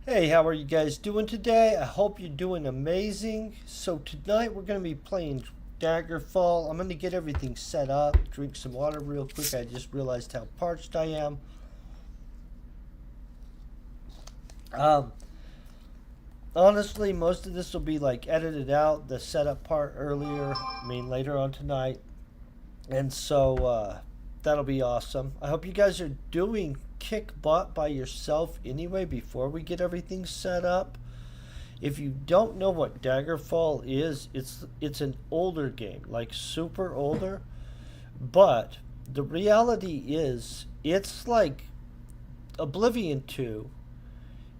Hey, how are you guys doing today? I hope you're doing amazing. So tonight we're going to be playing Daggerfall. I'm going to get everything set up, drink some water real quick. I just realized how parched I am. Um, Honestly, most of this will be like edited out, the setup part earlier, later on tonight. And so that'll be awesome. I hope you guys are doing kick butt by yourself anyway before we get everything set up. If you don't know what Daggerfall is, it's an older game, like super older. But the reality is, it's like Oblivion 2.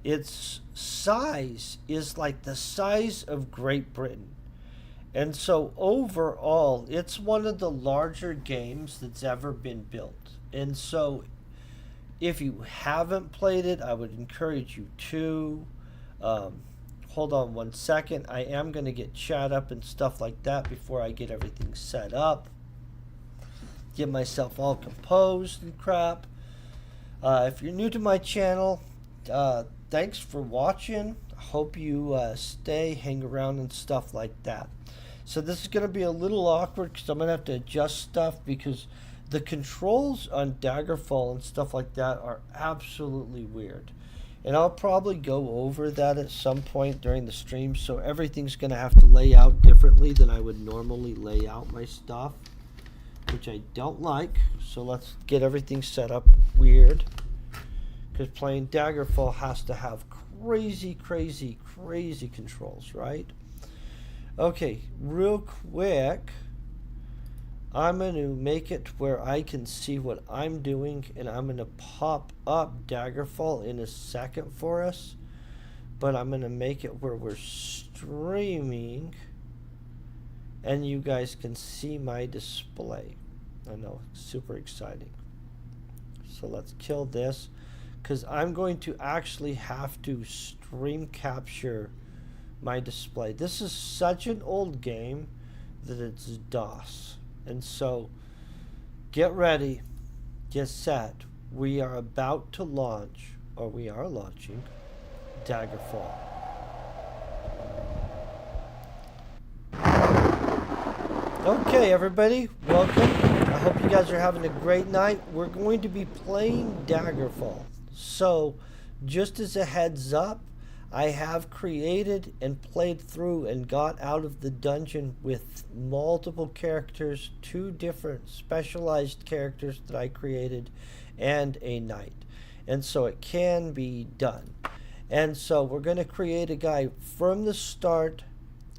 Its size is like the size of Great Britain. And so overall, it's one of the larger games that's ever been built. And so if you haven't played it, I would encourage you to. Um, Hold on one second. I am going to get chat up and stuff like that before I get everything set up. Get myself all composed and crap. If you're new to my channel, thanks for watching. Hope you stay, hang around, and stuff like that. So this is going to be a little awkward because I'm going to have to adjust stuff because the controls on Daggerfall and stuff like that are absolutely weird. And I'll probably go over that at some point during the stream, so everything's going to have to lay out differently than I would normally lay out my stuff, which I don't like. So let's get everything set up weird, because playing Daggerfall has to have crazy, crazy, crazy controls, right? Okay, real quick, I'm going to make it where I can see what I'm doing, and I'm going to pop up Daggerfall in a second for us. But I'm going to make it where we're streaming, and you guys can see my display. I know, it's super exciting. So let's kill this, because I'm going to actually have to stream capture my display. This is such an old game that it's DOS. And so, get ready, get set. We are about to launch, or we are launching, Daggerfall. Okay, everybody, welcome. I hope you guys are having a great night. We're going to be playing Daggerfall. So, just as a heads up, I have created and played through and got out of the dungeon with multiple characters, 2 different specialized characters that I created, and a knight. And so it can be done. And so we're going to create a guy from the start.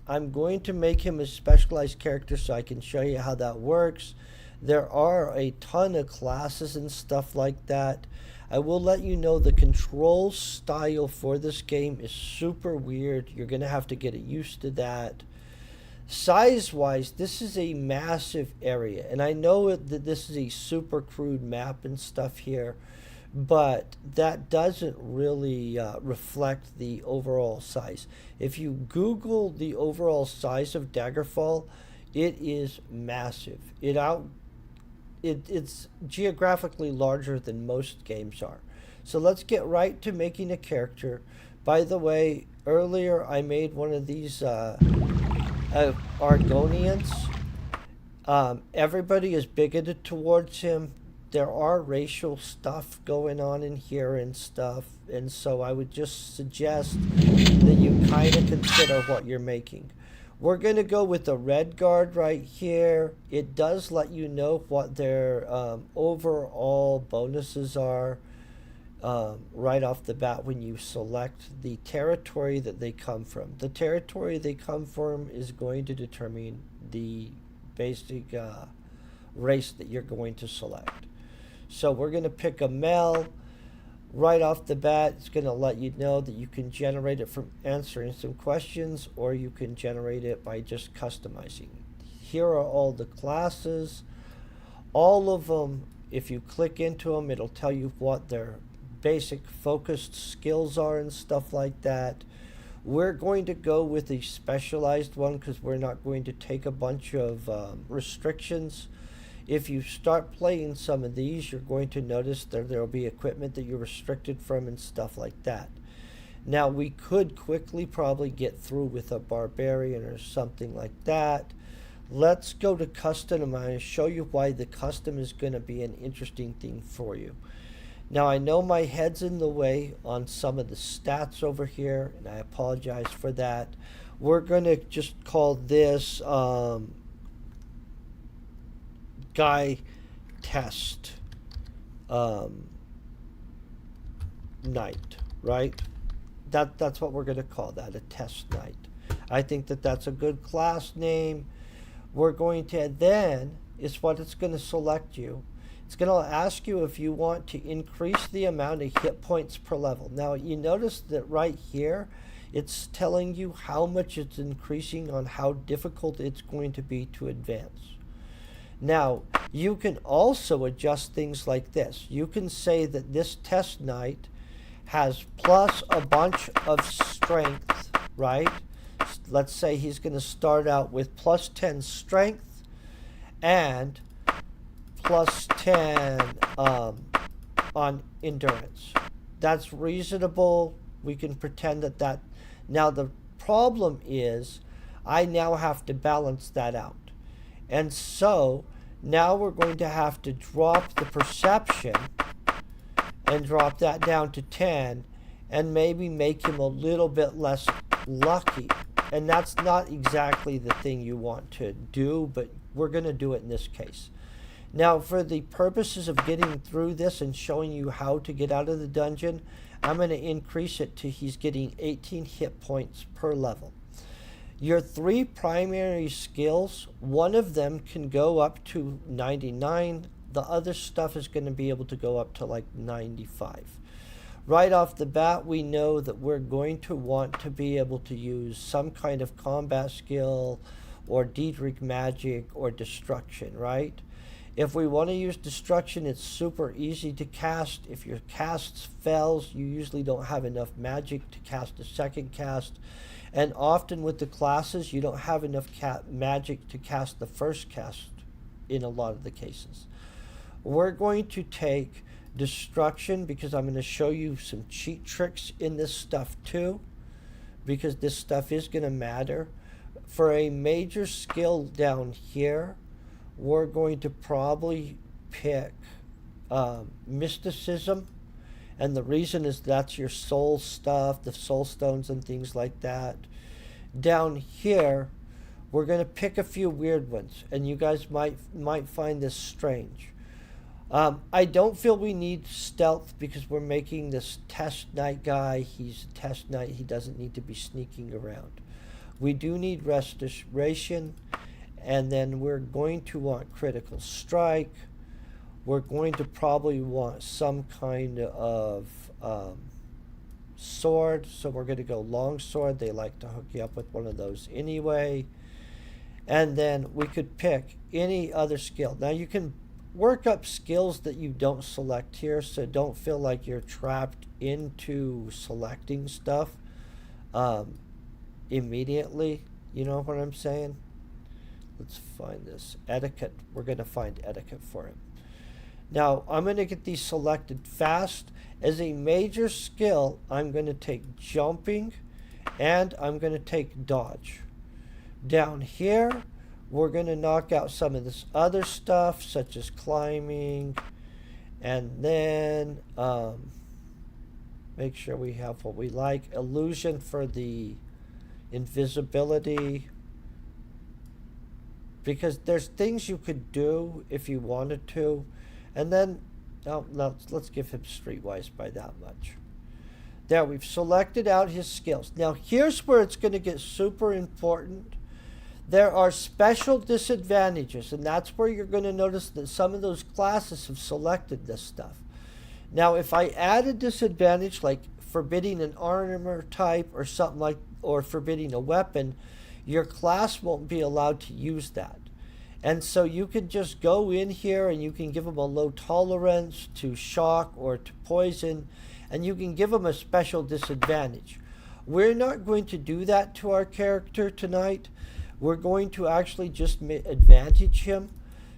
I'm going to make him a specialized character so I can show you how that works. There are a ton of classes and stuff like that. I will let you know the control style for this game is super weird. You're going to have to get used to that. Size-wise, this is a massive area. And I know that this is a super crude map and stuff here, but that doesn't really reflect the overall size. If you Google the overall size of Daggerfall, it is massive. It's geographically larger than most games are. So let's get right to making a character. By the way, earlier I made one of these Argonians. Everybody is bigoted towards him. There are racial stuff going on in here and stuff. And so I would just suggest that you kind of consider what you're making. We're going to go with the red guard right here. It does let you know what their overall bonuses are right off the bat when you select the territory that they come from. The territory they come from is going to determine the basic race that you're going to select. So we're going to pick a male. Right off the bat, it's going to let you know that you can generate it from answering some questions, or you can generate it by just customizing. Here are all the classes. All of them, if you click into them, it'll tell you what their basic focused skills are and stuff like that. We're going to go with a specialized one because we're not going to take a bunch of restrictions. If you start playing some of these, you're going to notice that there will be equipment that you're restricted from and stuff like that. Now we could quickly probably get through with a barbarian or something like that. Let's go to custom, and I'm going to show you why the custom is going to be an interesting thing for you. Now I know my head's in the way on some of the stats over here, and I apologize for that. We're going to just call this guy test knight, right? That's what we're going to call that, a test knight. I think that that's a good class name. We're going to then, is what it's going to select you. It's going to ask you if you want to increase the amount of hit points per level. Now you notice that right here, it's telling you how much it's increasing on how difficult it's going to be to advance. Now, you can also adjust things like this. You can say that this test knight has plus a bunch of strength, right? Let's say he's going to start out with plus 10 strength and plus 10 on endurance. That's reasonable. We can pretend that. Now the problem is I now have to balance that out. And so now we're going to have to drop the perception and drop that down to 10 and maybe make him a little bit less lucky. And that's not exactly the thing you want to do, but we're going to do it in this case. Now, for the purposes of getting through this and showing you how to get out of the dungeon, I'm going to increase it to he's getting 18 hit points per level. Your 3 primary skills, one of them can go up to 99. The other stuff is going to be able to go up to like 95. Right off the bat, we know that we're going to want to be able to use some kind of combat skill or Diedrich magic or destruction, right? If we want to use destruction, it's super easy to cast. If your cast fails, you usually don't have enough magic to cast a second cast. And often with the classes, you don't have enough magic to cast the first cast in a lot of the cases. We're going to take destruction because I'm going to show you some cheat tricks in this stuff too, because this stuff is going to matter. For a major skill down here, we're going to probably pick mysticism, and the reason is that's your soul stuff, the soul stones and things like that. Down here, we're going to pick a few weird ones, and you guys might find this strange. I don't feel we need stealth because we're making this test knight guy. He's a test knight. He doesn't need to be sneaking around. We do need restoration, and then we're going to want critical strike. We're going to probably want some kind of sword, so we're going to go long sword. They like to hook you up with one of those anyway. And then we could pick any other skill. Now you can work up skills that you don't select here, so don't feel like you're trapped into selecting stuff immediately. You know what I'm saying? Let's find this. Etiquette. We're going to find etiquette for it. Now, I'm going to get these selected fast. As a major skill, I'm going to take jumping, and I'm going to take dodge. Down here, we're going to knock out some of this other stuff, such as climbing, and then make sure we have what we like. Illusion for the invisibility, because there's things you could do if you wanted to. And then, let's give him streetwise by that much. There, we've selected out his skills. Now, here's where it's going to get super important. There are special disadvantages, and that's where you're going to notice that some of those classes have selected this stuff. Now, if I add a disadvantage like forbidding an armor type or something like, or forbidding a weapon, your class won't be allowed to use that. And so you can just go in here and you can give them a low tolerance to shock or to poison, and you can give them a special disadvantage. We're not going to do that to our character tonight. We're going to actually just advantage him.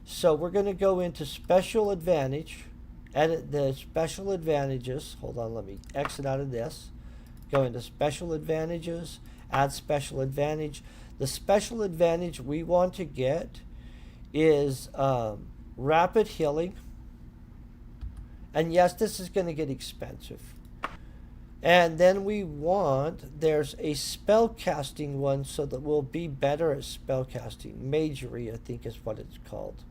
So we're going to go into special advantage, edit the special advantages. Hold on, let me exit out of this. Go into special advantages, add special advantage. The special advantage we want to get is rapid healing. And yes, this is going to get expensive. And then we want, there's a spell casting one so that we'll be better at spell casting. Magery, I think is what it's called.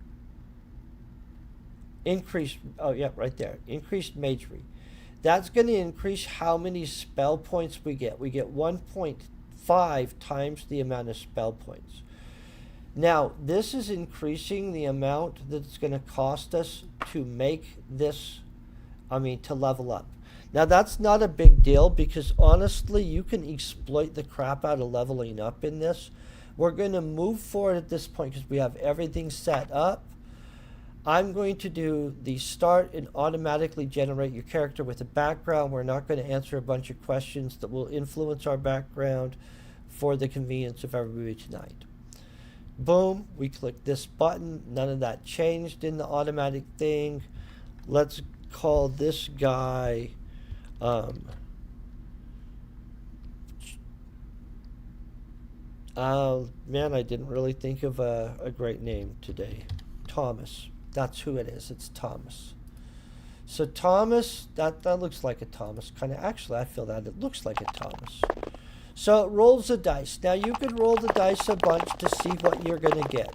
Increased, oh yeah, right there. Increased magery. That's going to increase how many spell points we get. We get 1.5 times the amount of spell points. Now, this is increasing the amount that it's going to cost us to make this, to level up. Now, that's not a big deal because, honestly, you can exploit the crap out of leveling up in this. We're going to move forward at this point because we have everything set up. I'm going to do the start and automatically generate your character with a background. We're not going to answer a bunch of questions that will influence our background for the convenience of everybody tonight. Boom, we click this button. None of that changed in the automatic thing. Let's call this guy man, I didn't really think of a great name today. Thomas. That's who it is. It's Thomas. So Thomas, that looks like a Thomas. Actually, I feel that it looks like a Thomas. So it rolls the dice. Now you can roll the dice a bunch to see what you're going to get.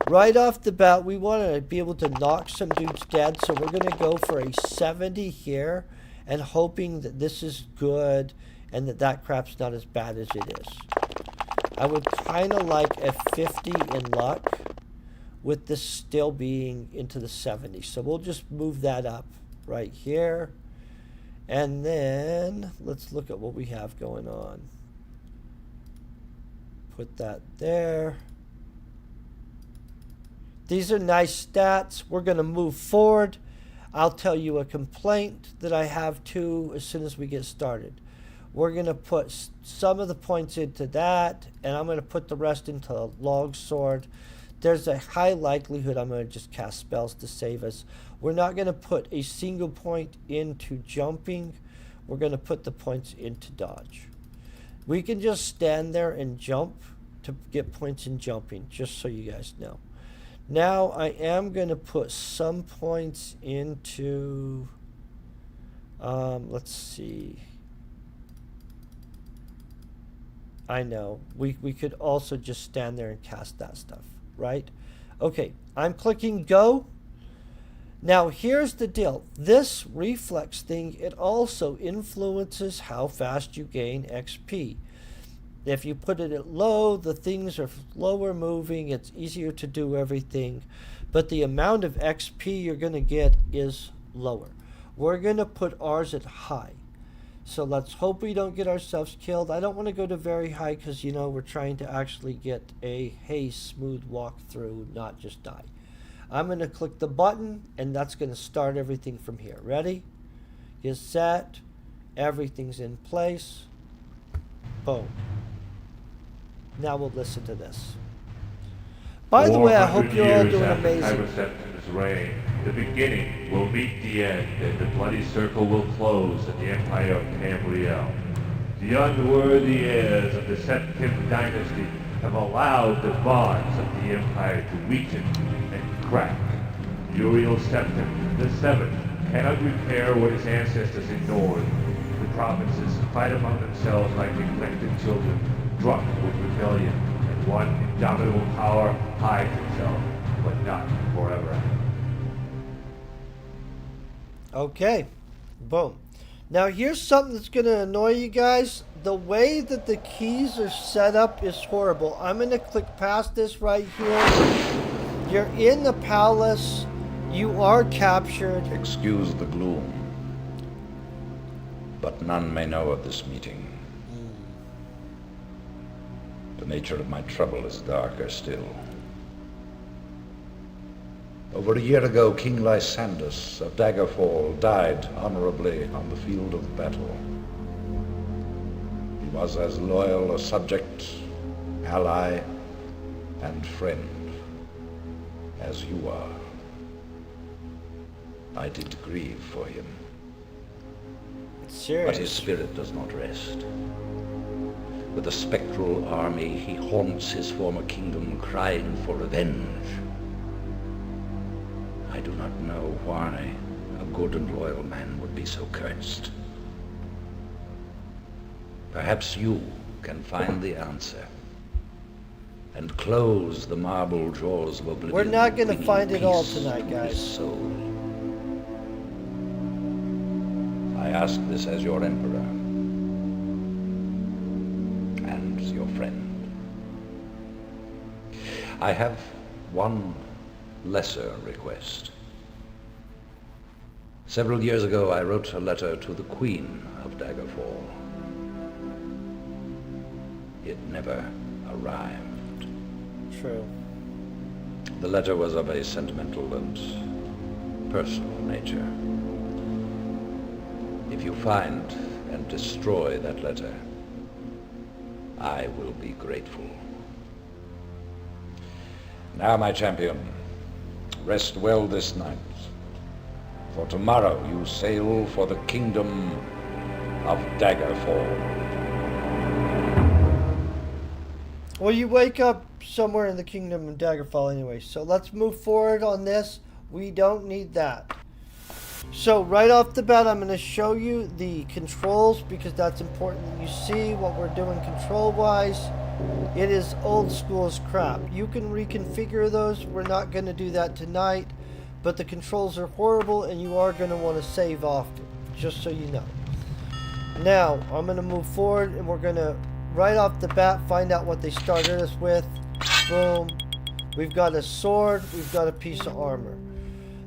Right off the bat, we want to be able to knock some dudes dead. So we're going to go for a 70 here and hoping that this is good and that crap's not as bad as it is. I would kind of like a 50 in luck with this still being into the 70s. So we'll just move that up right here. And then let's look at what we have going on. Put that there. These are nice stats. We're going to move forward. I'll tell you a complaint that I have too as soon as we get started. We're going to put some of the points into that, and I'm going to put the rest into a log sword. There's a high likelihood I'm going to just cast spells to save us. We're not going to put a single point into jumping. We're going to put the points into dodge. We can just stand there and jump to get points in jumping, just so you guys know. Now I am going to put some points into, let's see. I know, we could also just stand there and cast that stuff, right? Okay, I'm clicking go. Now here's the deal. This reflex thing, it also influences how fast you gain XP. If you put it at low, the things are slower moving, it's easier to do everything, but the amount of XP you're going to get is lower. We're going to put ours at high. So let's hope we don't get ourselves killed. I don't want to go to very high because, you know, we're trying to actually get a smooth walk through, not just die. I'm going to click the button, and that's going to start everything from here. Ready? Get set. Everything's in place. Boom. Now we'll listen to this. By the way, I hope you're all doing amazing. Reign, the beginning will meet the end, and the bloody circle will close at the Empire of Tamriel. The unworthy heirs of the Septim dynasty have allowed the bonds of the Empire to weaken and crack. Uriel Septim, the Seventh, cannot repair what his ancestors ignored. The provinces fight among themselves like neglected children, drunk with rebellion, and one indomitable power hides itself, but not forever. Okay, boom. Now here's something that's going to annoy you guys. The way that the keys are set up is horrible. I'm going to click past this right here. You're in the palace. You are captured. Excuse the gloom, but none may know of this meeting. The nature of my trouble is darker still. Over a year ago, King Lysandus of Daggerfall died honorably on the field of battle. He was as loyal a subject, ally, and friend as you are. I did grieve for him. Serious. But his spirit does not rest. With a spectral army, he haunts his former kingdom, crying for revenge. I do not know why a good and loyal man would be so cursed. Perhaps you can find the answer and close the marble jaws of oblivion. We're not going to bringing find it all peace tonight, to his guys. soul. I ask this as your emperor and your friend. I have one lesser request. Several years ago, I wrote a letter to the Queen of Daggerfall. It never arrived. True. The letter was of a sentimental and personal nature. If you find and destroy that letter, I will be grateful. Now, my champion, rest well this night, for tomorrow you sail for the kingdom of Daggerfall. Well, you wake up somewhere in the kingdom of Daggerfall anyway, so let's move forward on this. We don't need that. So right off the bat, I'm going to show you the controls because that's important that you see what we're doing control-wise. It is old school as crap. You can reconfigure those. We're not going to do that tonight, but the controls are horrible and you are going to want to save often, just so you know. Now, I'm going to move forward and we're going to, right off the bat, find out what they started us with. Boom. We've got a sword. We've got a piece of armor.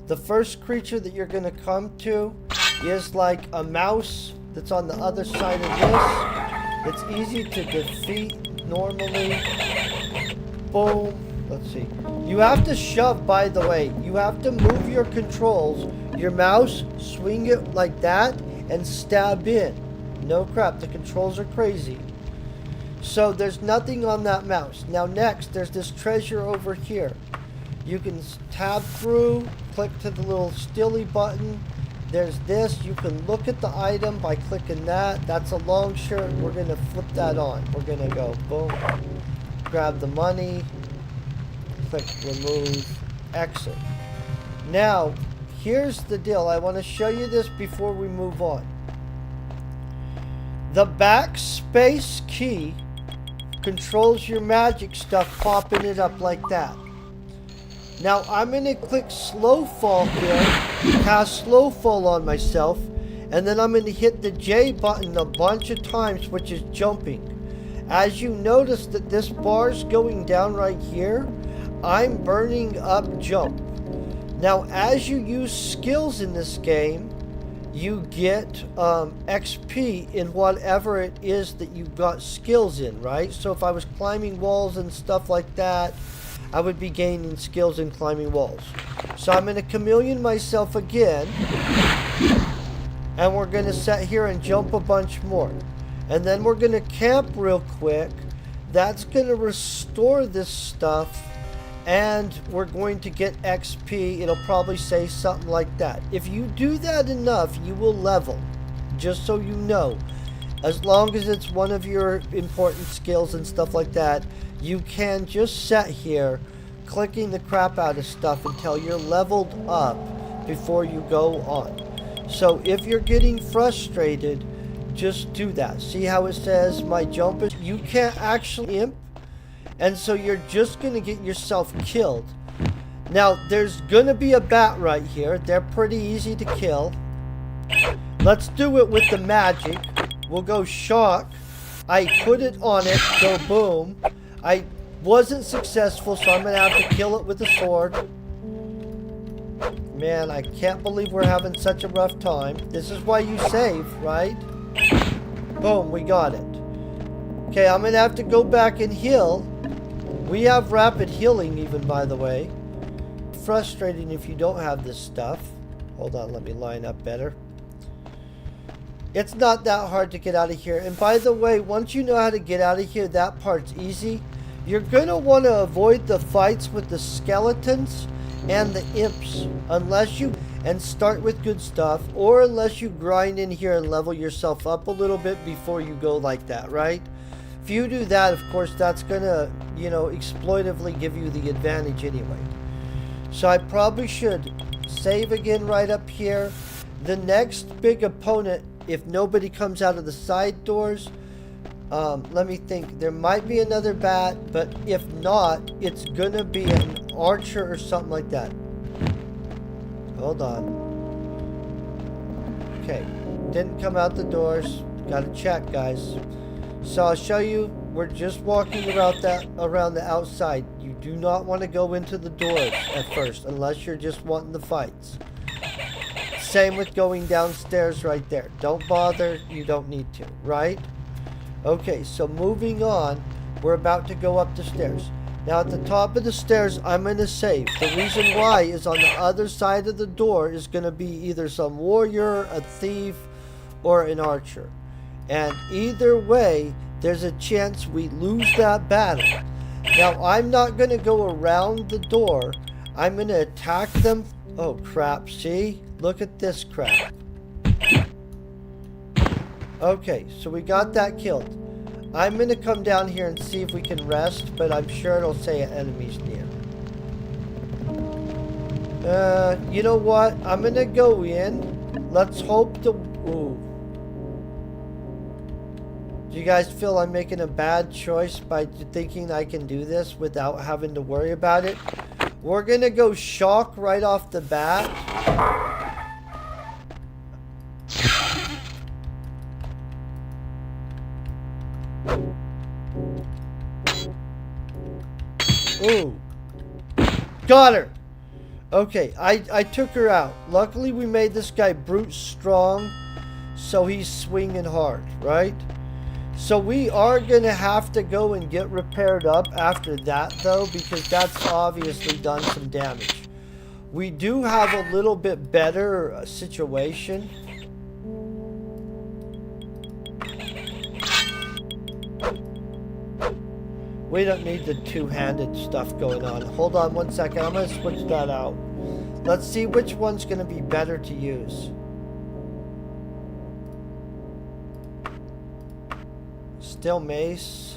The first creature that you're going to come to is like a mouse that's on the other side of this. It's easy to defeat normally. Boom. Let's see. You have to shove, by the way. You have to move your controls. Your mouse, swing it like that, and stab in. No crap. The controls are crazy. So there's nothing on that mouse. Now next, there's this treasure over here. You can tab through, click to the little stilly button. There's this. You can look at the item by clicking that. That's a long shirt. We're going to flip that on. We're going to go boom, grab the money, click remove, exit. Now, here's the deal. I want to show you this before we move on. The backspace key controls your magic stuff, popping it up like that. Now I'm going to click slow fall here, cast slow fall on myself, and then I'm going to hit the J button a bunch of times, which is jumping. As you notice that this bar's going down right here, I'm burning up jump. Now as you use skills in this game, you get XP in whatever it is that you've got skills in, right? So if I was climbing walls and stuff like that, I would be gaining skills in climbing walls. So I'm going to chameleon myself again. And we're going to sit here and jump a bunch more. And then we're going to camp real quick. That's going to restore this stuff. And we're going to get XP. It'll probably say something like that. If you do that enough, you will level. Just so you know. As long as it's one of your important skills and stuff like that, you can just sit here clicking the crap out of stuff until you're leveled up before you go on. So if you're getting frustrated, just do that. See how it says my jump is? You can't actually imp, and so you're just going to get yourself killed. Now there's going to be a bat right here. They're pretty easy to kill. Let's do it with the magic. We'll go shock. I put it on it, go boom. I wasn't successful, so I'm going to have to kill it with a sword. Man, I can't believe we're having such a rough time. This is why you save, right? Boom, we got it. Okay, I'm going to have to go back and heal. We have rapid healing even, by the way. Frustrating if you don't have this stuff. Hold on, let me line up better. It's not that hard to get out of here. And by the way, once you know how to get out of here, that part's easy. You're going to want to avoid the fights with the skeletons and the imps. Unless you... and start with good stuff, or unless you grind in here and level yourself up a little bit before you go like that, right? If you do that, of course, that's gonna, exploitively give you the advantage anyway. So I probably should save again right up here. The next big opponent, if nobody comes out of the side doors, let me think. There might be another bat, but if not, it's gonna be an archer or something like that. Hold on. Okay, didn't come out the doors. Gotta check, guys. So I'll show you. We're just walking around the outside. You do not want to go into the doors at first, unless you're just wanting the fights. Same with going downstairs right there. Don't bother. You don't need to, right? Okay, so moving on, we're about to go up the stairs. Now at the top of the stairs, I'm going to save. The reason why is on the other side of the door is going to be either some warrior, a thief, or an archer. And either way, there's a chance we lose that battle. Now I'm not going to go around the door. I'm going to attack them. Oh crap, see? Look at this crap. Okay, so we got that killed. I'm going to come down here and see if we can rest, but I'm sure it'll say enemies near. You know what? I'm going to go in. Let's hope the... Ooh. Do you guys feel I'm making a bad choice by thinking I can do this without having to worry about it? We're going to go shock right off the bat. Ooh. Got her. Okay, I took her out. Luckily we made this guy brute strong, so he's swinging hard, right? So we are going to have to go and get repaired up after that, though, because that's obviously done some damage. We do have a little bit better situation. We don't need the two-handed stuff going on. Hold on one second. I'm going to switch that out. Let's see which one's going to be better to use. Still mace.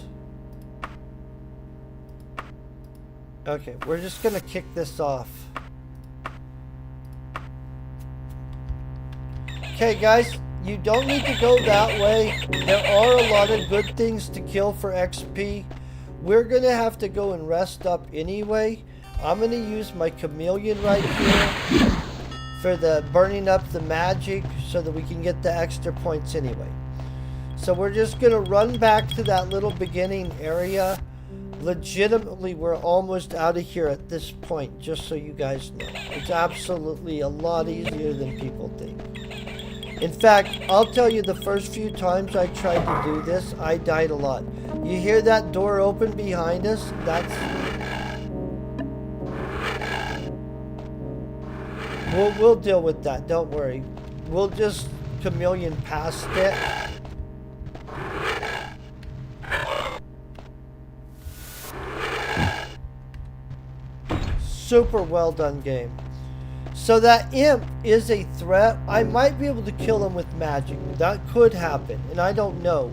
Okay, we're just gonna kick this off. Okay guys, you don't need to go that way. There are a lot of good things to kill for XP. We're gonna have to go and rest up anyway. I'm gonna use my chameleon right here for the burning up the magic so that we can get the extra points anyway. So we're just going to run back to that little beginning area. Legitimately, we're almost out of here at this point, just so you guys know. It's absolutely a lot easier than people think. In fact, I'll tell you, the first few times I tried to do this, I died a lot. You hear that door open behind us? We'll deal with that, don't worry. We'll just chameleon past it. Super well done game. So that imp is a threat. I might be able to kill him with magic. That could happen, and I don't know.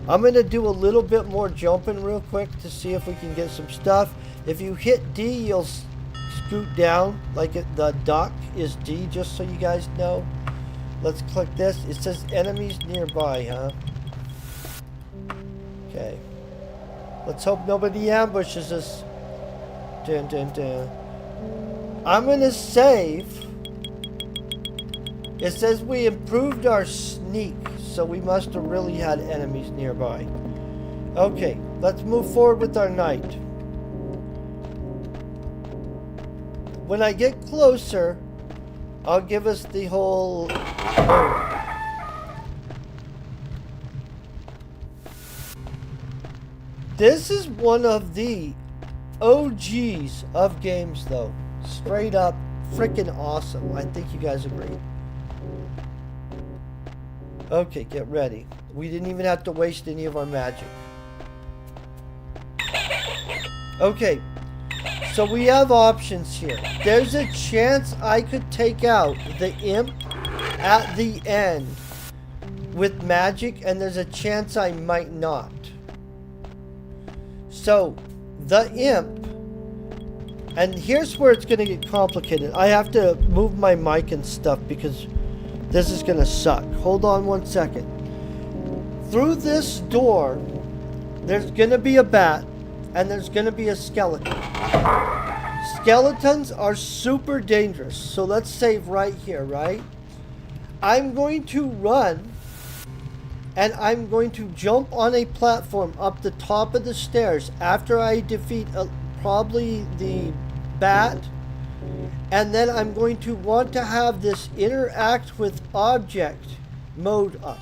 I'm going to do a little bit more jumping real quick to see if we can get some stuff. If you hit D, you'll scoot down. Like the duck is D, just so you guys know. Let's click this. It says enemies nearby, huh? Okay. Let's hope nobody ambushes us. Dun, dun, dun. I'm going to save. It says we improved our sneak, so we must have really had enemies nearby. Okay, let's move forward with our night. When I get closer, I'll give us the whole... Oh. This is one of the OGs of games, though. Straight up freaking awesome. I think you guys agree. Okay, get ready. We didn't even have to waste any of our magic. Okay, So we have options here. There's a chance I could take out the imp at the end with magic, and there's a chance I might not. So the imp, and here's where it's going to get complicated. I have to move my mic and stuff because this is going to suck. Hold on one second. Through this door, there's going to be a bat, and there's going to be a skeleton. Skeletons are super dangerous. So let's save right here, right? I'm going to run, and I'm going to jump on a platform up the top of the stairs after I defeat probably the bat. And then I'm going to want to have this interact with object mode up.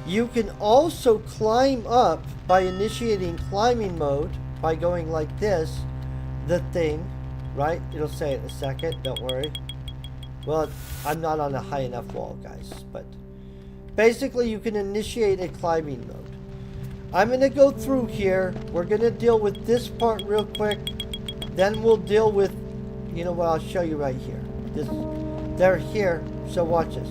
You can also climb up by initiating climbing mode by going like this, the thing, right? It'll say it in a second, don't worry. Well, I'm not on a high enough wall, guys, but basically you can initiate a climbing mode. I'm going to go through here. We're going to deal with this part real quick. Then we'll deal with, you know what, I'll show you right here. They're here, so watch this.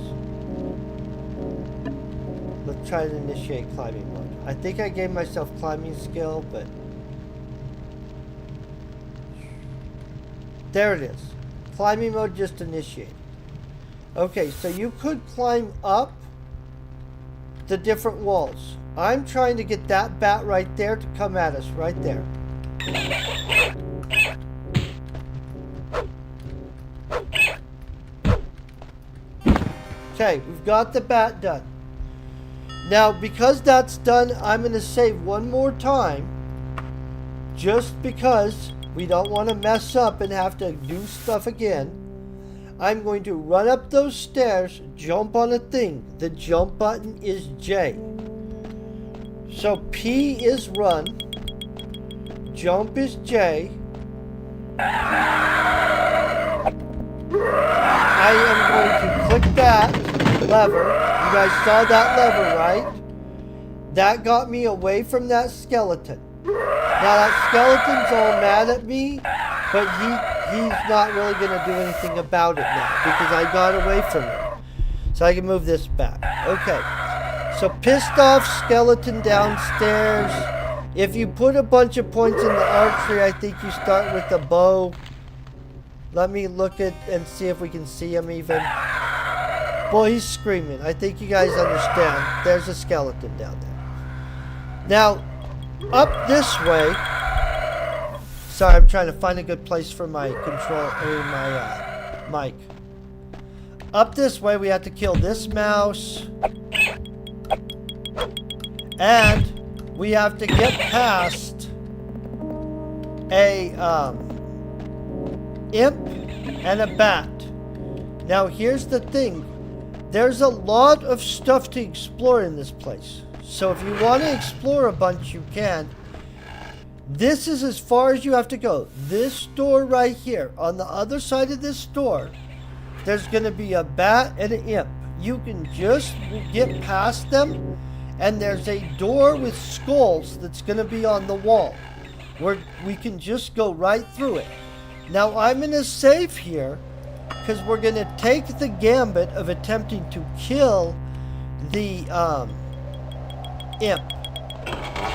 Let's try to initiate climbing mode. I think I gave myself climbing skill, but there it is. Climbing mode just initiated. Okay, so you could climb up the different walls. I'm trying to get that bat right there to come at us, right there. Okay, we've got the bat done. Now, because that's done, I'm going to save one more time. Just because we don't want to mess up and have to do stuff again. I'm going to run up those stairs, jump on a thing. The jump button is J. So P is run. Jump is J. I am going to click that lever. You guys saw that lever, right? That got me away from that skeleton. Now that skeleton's all mad at me, but he's not really going to do anything about it now because I got away from him. So I can move this back. Okay. So pissed off skeleton downstairs. If you put a bunch of points in the archery, I think you start with the bow. Let me look at and see if we can see him even. Boy, he's screaming. I think you guys understand. There's a skeleton down there. Now, up this way. Sorry, I'm trying to find a good place for my mic. Up this way, we have to kill this mouse. And we have to get past a imp and a bat. Now, here's the thing. There's a lot of stuff to explore in this place. So if you want to explore a bunch, you can. This is as far as you have to go. This door right here, on the other side of this door, there's going to be a bat and an imp. You can just get past them, and there's a door with skulls that's going to be on the wall, where we can just go right through it. Now I'm going to save here, because we're going to take the gambit of attempting to kill the imp.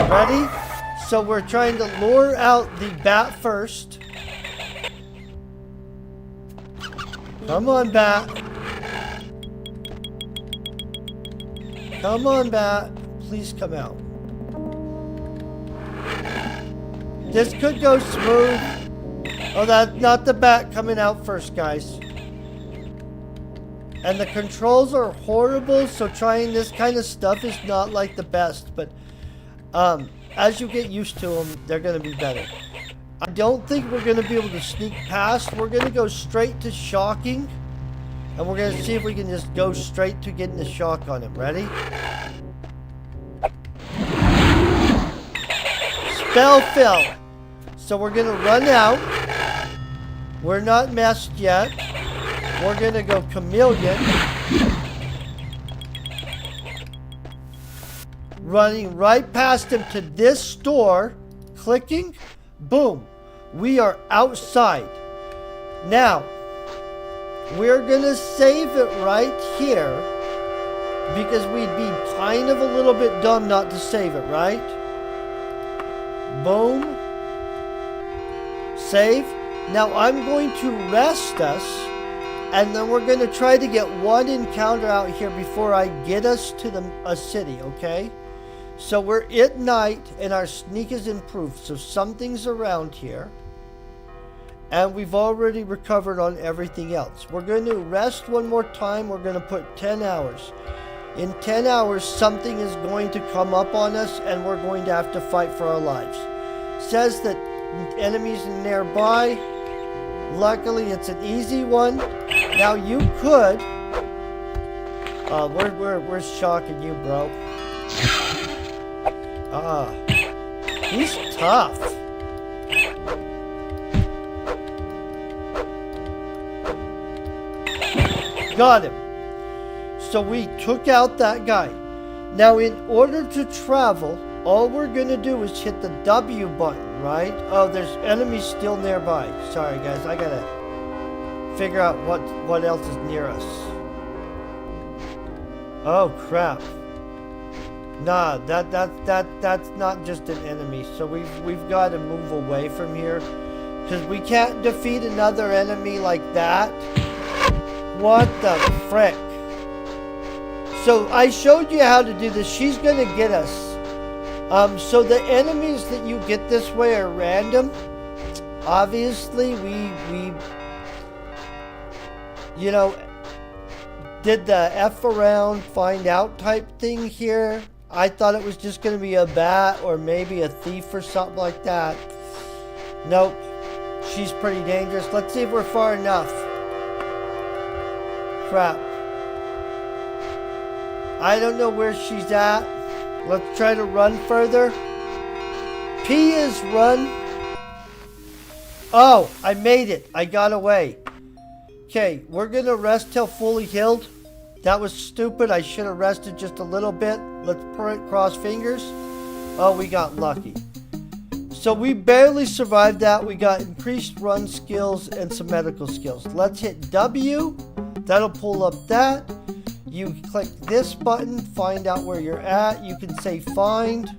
Ready? So we're trying to lure out the bat first. Come on, bat. Come on, bat. Please come out. This could go smooth. Oh, that's not the bat coming out first, guys. And the controls are horrible, so trying this kind of stuff is not like the best. But as you get used to them, they're going to be better. I don't think we're going to be able to sneak past. We're going to go straight to shocking. And we're going to see if we can just go straight to getting the shock on him. Ready? Spell fill. So we're going to run out. We're not messed yet. We're going to go chameleon. Running right past him to this door. Clicking. Boom. We are outside. Now, we're gonna save it right here because we'd be kind of a little bit dumb not to save it, right? Boom. Save. Now I'm going to rest us, and then we're going to try to get one encounter out here before I get us to a city, okay? So we're at night, and our sneak is improved, so something's around here. And we've already recovered on everything else. We're going to rest one more time. We're going to put 10 hours. In 10 hours, something is going to come up on us, and we're going to have to fight for our lives. Says that enemies are nearby. Luckily, it's an easy one. Now you could. We're shocking you, bro. He's tough. Got him. So we took out that guy. Now, in order to travel, all we're gonna do is hit the W button, right? Oh, there's enemies still nearby. Sorry, guys. I gotta figure out what else is near us. Oh crap. Nah, that's not just an enemy. So we've got to move away from here because we can't defeat another enemy like that. What the frick? So I showed you how to do this. She's gonna get us. So the enemies that you get this way are random. Obviously, we you know, did the F around find out type thing here. I thought it was just going to be a bat or maybe a thief or something like that. Nope. She's pretty dangerous. Let's see if we're far enough. Crap. I don't know where she's at. Let's try to run further. P is run. Oh, I made it. I got away. Okay, we're going to rest till fully healed. That was stupid. I should have rested just a little bit. Let's cross fingers. Oh, we got lucky. So we barely survived that. We got increased run skills and some medical skills. Let's hit W. That'll pull up that. You click this button, find out where you're at. You can say find.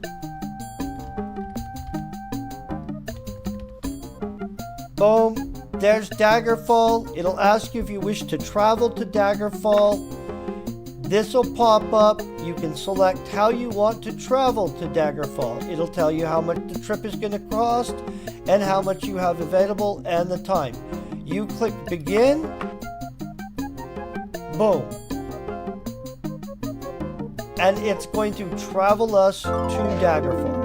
Boom. There's Daggerfall. It'll ask you if you wish to travel to Daggerfall. This will pop up. You can select how you want to travel to Daggerfall. It'll tell you how much the trip is going to cost and how much you have available and the time. You click begin. Boom. And it's going to travel us to Daggerfall.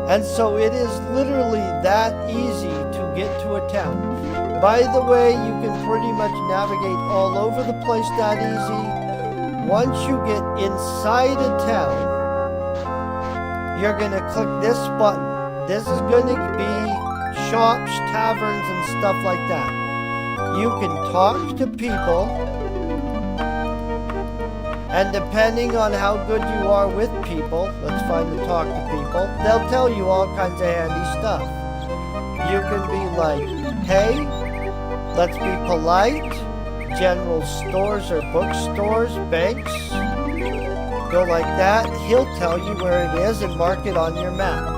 And so it is literally that easy to get to a town. By the way, you can pretty much navigate all over the place that easy. Once you get inside a town, you're going to click this button. This is going to be shops, taverns, and stuff like that. You can talk to people, and depending on how good you are with people, let's find the talk to people, they'll tell you all kinds of handy stuff. You can be like, hey, let's be polite. General stores or bookstores, banks, go like that. He'll tell you where it is and mark it on your map.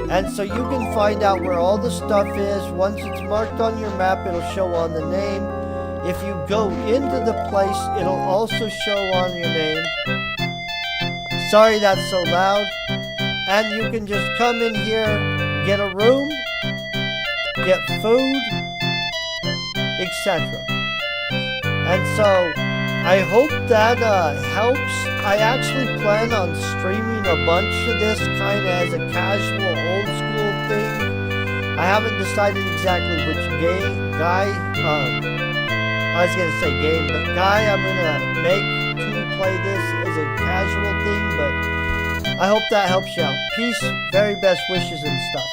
And so you can find out where all the stuff is. Once it's marked on your map, it'll show on the name. If you go into the place, it'll also show on your name. Sorry that's so loud. And you can just come in here, get a room, get food, etc. And so, I hope that helps. I actually plan on streaming a bunch of this kind of as a casual, old school thing. I haven't decided exactly which guy, I was going to say game, but guy I'm going to make to play this as a casual thing, but I hope that helps you out. Peace, very best wishes and stuff.